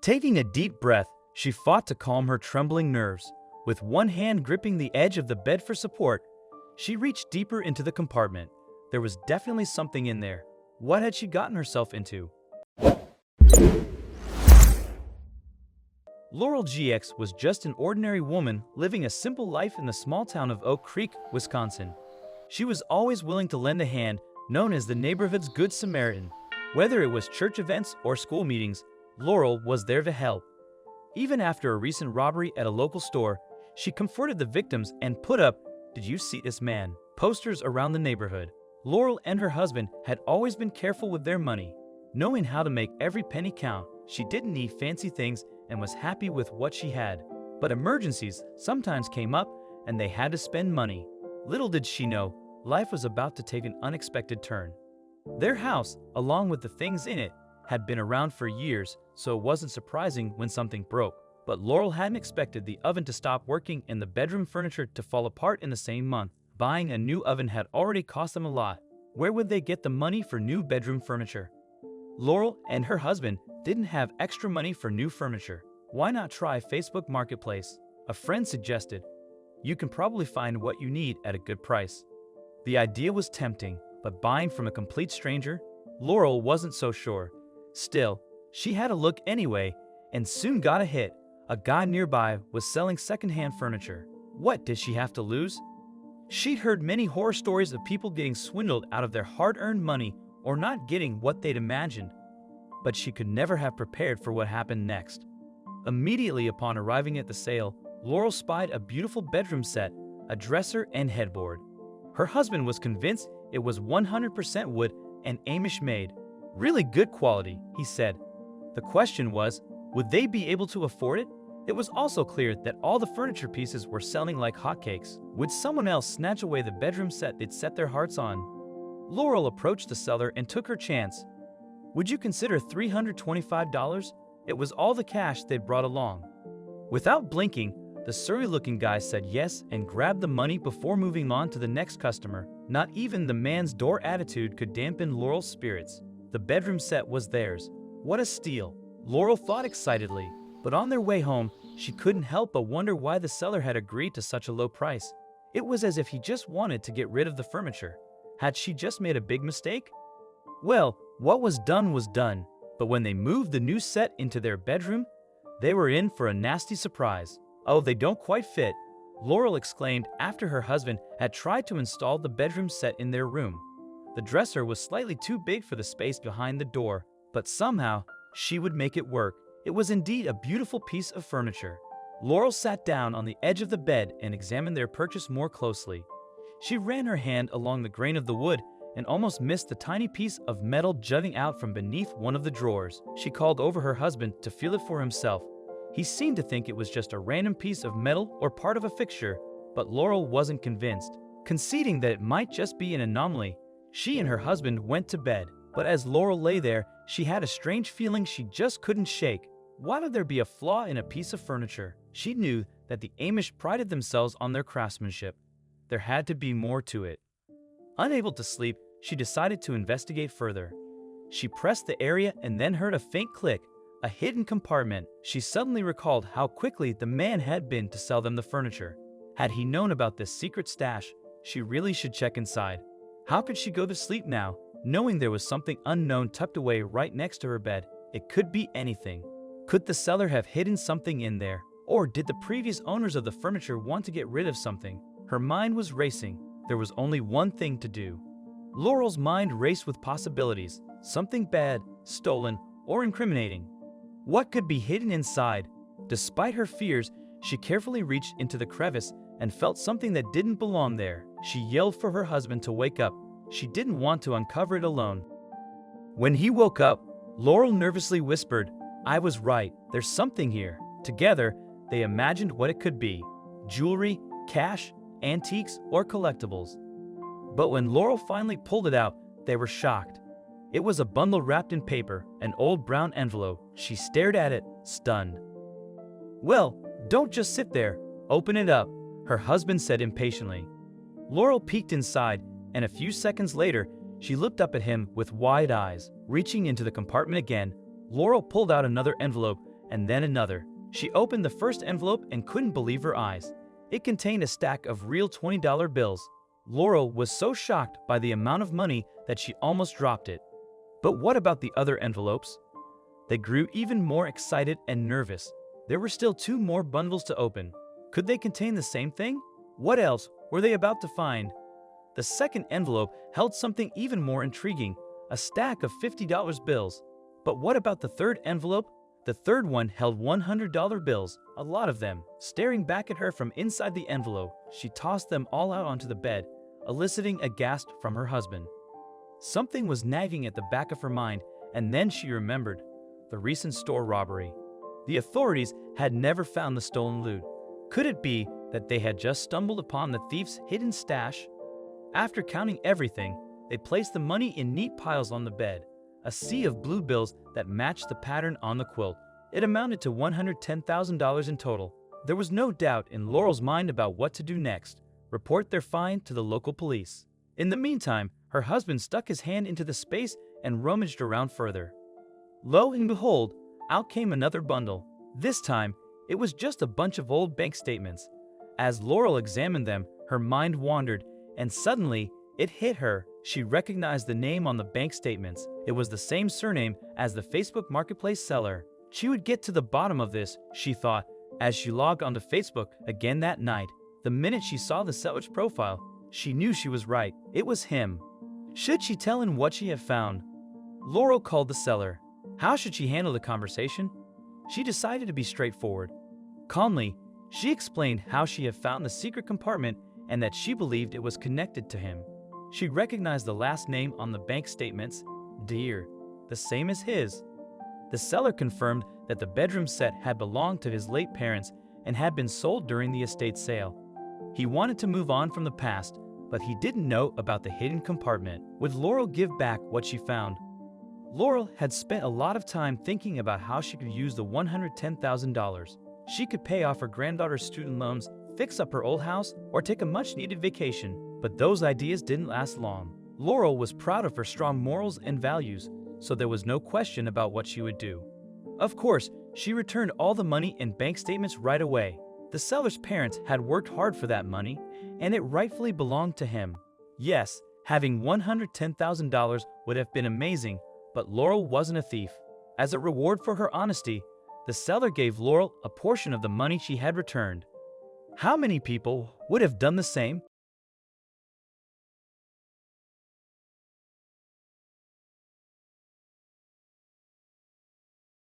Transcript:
Taking a deep breath, she fought to calm her trembling nerves. With one hand gripping the edge of the bed for support, she reached deeper into the compartment. There was definitely something in there. What had she gotten herself into? Laurel GX was just an ordinary woman living a simple life in the small town of Oak Creek, Wisconsin. She was always willing to lend a hand, known as the neighborhood's Good Samaritan. Whether it was church events or school meetings, Laurel was there to help. Even after a recent robbery at a local store, she comforted the victims and put up, "Did you see this man?" posters around the neighborhood. Laurel and her husband had always been careful with their money, knowing how to make every penny count. She didn't need fancy things and was happy with what she had. But emergencies sometimes came up and they had to spend money. Little did she know, life was about to take an unexpected turn. Their house, along with the things in it, had been around for years, so it wasn't surprising when something broke. But Laurel hadn't expected the oven to stop working and the bedroom furniture to fall apart in the same month. Buying a new oven had already cost them a lot. Where would they get the money for new bedroom furniture? Laurel and her husband didn't have extra money for new furniture. Why not try Facebook Marketplace? A friend suggested. You can probably find what you need at a good price. The idea was tempting, but buying from a complete stranger? Laurel wasn't so sure. Still, she had a look anyway, and soon got a hit. A guy nearby was selling secondhand furniture. What did she have to lose? She'd heard many horror stories of people getting swindled out of their hard-earned money or not getting what they'd imagined, but she could never have prepared for what happened next. Immediately upon arriving at the sale, Laurel spied a beautiful bedroom set, a dresser and headboard. Her husband was convinced it was 100% wood and Amish made. Really good quality, he said. The question was, would they be able to afford it? It was also clear that all the furniture pieces were selling like hotcakes. Would someone else snatch away the bedroom set they'd set their hearts on? Laurel approached the seller and took her chance. Would you consider $325? It was all the cash they'd brought along. Without blinking, the surly-looking guy said yes and grabbed the money before moving on to the next customer. Not even the man's door attitude could dampen Laurel's spirits. The bedroom set was theirs. What a steal! Laurel thought excitedly. But on their way home, she couldn't help but wonder why the seller had agreed to such a low price. It was as if he just wanted to get rid of the furniture. Had she just made a big mistake? Well, what was done, but when they moved the new set into their bedroom, they were in for a nasty surprise. "Oh, they don't quite fit," Laurel exclaimed after her husband had tried to install the bedroom set in their room. The dresser was slightly too big for the space behind the door, but somehow she would make it work. It was indeed a beautiful piece of furniture. Laurel sat down on the edge of the bed and examined their purchase more closely. She ran her hand along the grain of the wood and almost missed the tiny piece of metal jutting out from beneath one of the drawers. She called over her husband to feel it for himself. He seemed to think it was just a random piece of metal or part of a fixture, but Laurel wasn't convinced. Conceding that it might just be an anomaly, she and her husband went to bed. But as Laurel lay there, she had a strange feeling she just couldn't shake. Why would there be a flaw in a piece of furniture? She knew that the Amish prided themselves on their craftsmanship. There had to be more to it. Unable to sleep, she decided to investigate further. She pressed the area and then heard a faint click, a hidden compartment. She suddenly recalled how quickly the man had been to sell them the furniture. Had he known about this secret stash, she really should check inside. How could she go to sleep now, knowing there was something unknown tucked away right next to her bed? It could be anything. Could the seller have hidden something in there? Or did the previous owners of the furniture want to get rid of something? Her mind was racing. There was only one thing to do. Laurel's mind raced with possibilities. Something bad, stolen, or incriminating. What could be hidden inside? Despite her fears, she carefully reached into the crevice and felt something that didn't belong there. She yelled for her husband to wake up. She didn't want to uncover it alone. When he woke up, Laurel nervously whispered, "I was right, there's something here." Together, they imagined what it could be: jewelry, cash, antiques, or collectibles. But when Laurel finally pulled it out, they were shocked. It was a bundle wrapped in paper, an old brown envelope. She stared at it, stunned. "Well, don't just sit there. Open it up," her husband said impatiently. Laurel peeked inside, and a few seconds later, she looked up at him with wide eyes. Reaching into the compartment again, Laurel pulled out another envelope and then another. She opened the first envelope and couldn't believe her eyes. It contained a stack of real $20 bills. Laurel was so shocked by the amount of money that she almost dropped it. But what about the other envelopes? They grew even more excited and nervous. There were still 2 more bundles to open. Could they contain the same thing? What else were they about to find? The second envelope held something even more intriguing, a stack of $50 bills. But what about the third envelope? The third one held $100 bills, a lot of them. Staring back at her from inside the envelope, she tossed them all out onto the bed, eliciting a gasp from her husband. Something was nagging at the back of her mind, and then she remembered the recent store robbery. The authorities had never found the stolen loot. Could it be that they had just stumbled upon the thief's hidden stash? After counting everything, they placed the money in neat piles on the bed, a sea of blue bills that matched the pattern on the quilt. It amounted to $110,000 in total. There was no doubt in Laurel's mind about what to do next: report their find to the local police. In the meantime, her husband stuck his hand into the space and rummaged around further. Lo and behold, out came another bundle. This time, it was just a bunch of old bank statements. As Laurel examined them, her mind wandered, and suddenly, it hit her. She recognized the name on the bank statements. It was the same surname as the Facebook Marketplace seller. She would get to the bottom of this, she thought, as she logged onto Facebook again that night. The minute she saw the seller's profile, she knew she was right. It was him. Should she tell him what she had found? Laurel called the seller. How should she handle the conversation? She decided to be straightforward. Calmly, she explained how she had found the secret compartment and that she believed it was connected to him. She recognized the last name on the bank statements, Deere, the same as his. The seller confirmed that the bedroom set had belonged to his late parents and had been sold during the estate sale. He wanted to move on from the past, but he didn't know about the hidden compartment. Would Laurel give back what she found? Laurel had spent a lot of time thinking about how she could use the $110,000. She could pay off her granddaughter's student loans, fix up her old house, or take a much-needed vacation. But those ideas didn't last long. Laurel was proud of her strong morals and values, so there was no question about what she would do. Of course, she returned all the money and bank statements right away. The seller's parents had worked hard for that money, and it rightfully belonged to him. Yes, having $110,000 would have been amazing, but Laurel wasn't a thief. As a reward for her honesty, the seller gave Laurel a portion of the money she had returned. How many people would have done the same?